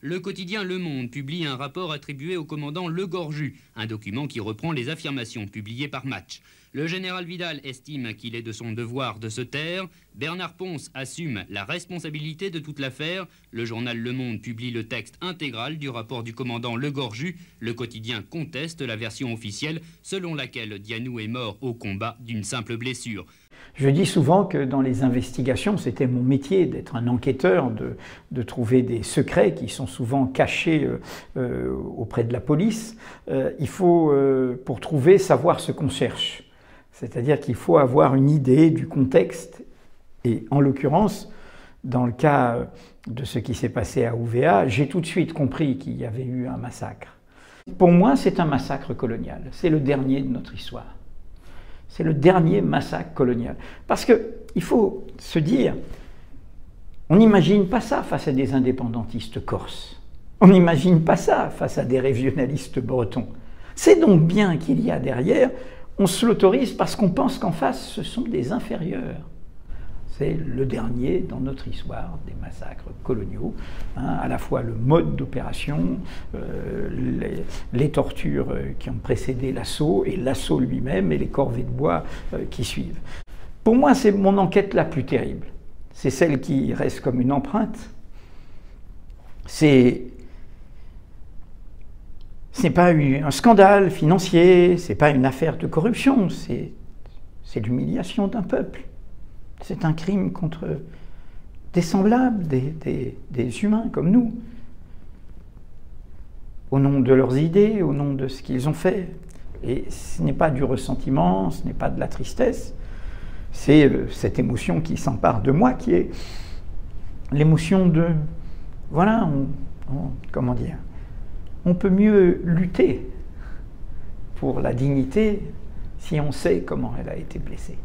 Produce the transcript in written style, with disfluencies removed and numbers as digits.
Le quotidien Le Monde publie un rapport attribué au commandant Legorju, un document qui reprend les affirmations publiées par Match. Le général Vidal estime qu'il est de son devoir de se taire. Bernard Ponce assume la responsabilité de toute l'affaire. Le journal Le Monde publie le texte intégral du rapport du commandant Legorju. Le quotidien conteste la version officielle selon laquelle Dianou est mort au combat d'une simple blessure. Je dis souvent que dans les investigations, c'était mon métier d'être un enquêteur, de trouver des secrets qui sont souvent cachés auprès de la police. Il faut, pour trouver, savoir ce qu'on cherche. C'est-à-dire qu'il faut avoir une idée du contexte. Et en l'occurrence, dans le cas de ce qui s'est passé à Ouvéa, j'ai tout de suite compris qu'il y avait eu un massacre. Pour moi, c'est un massacre colonial. C'est le dernier de notre histoire. C'est le dernier massacre colonial. Parce qu'il faut se dire, on n'imagine pas ça face à des indépendantistes corses. On n'imagine pas ça face à des régionalistes bretons. C'est donc bien qu'il y a derrière, on se l'autorise parce qu'on pense qu'en face, ce sont des inférieurs. C'est le dernier dans notre histoire des massacres coloniaux, à la fois le mode d'opération, les tortures qui ont précédé l'assaut, et l'assaut lui-même, et les corvées de bois qui suivent. Pour moi, c'est mon enquête la plus terrible. C'est celle qui reste comme une empreinte. C'est pas un scandale financier, c'est pas une affaire de corruption, c'est l'humiliation d'un peuple. C'est un crime contre des semblables, des humains comme nous, au nom de leurs idées, au nom de ce qu'ils ont fait. Et ce n'est pas du ressentiment, ce n'est pas de la tristesse, c'est cette émotion qui s'empare de moi, qui est l'émotion de, voilà, comment dire, on peut mieux lutter pour la dignité si on sait comment elle a été blessée.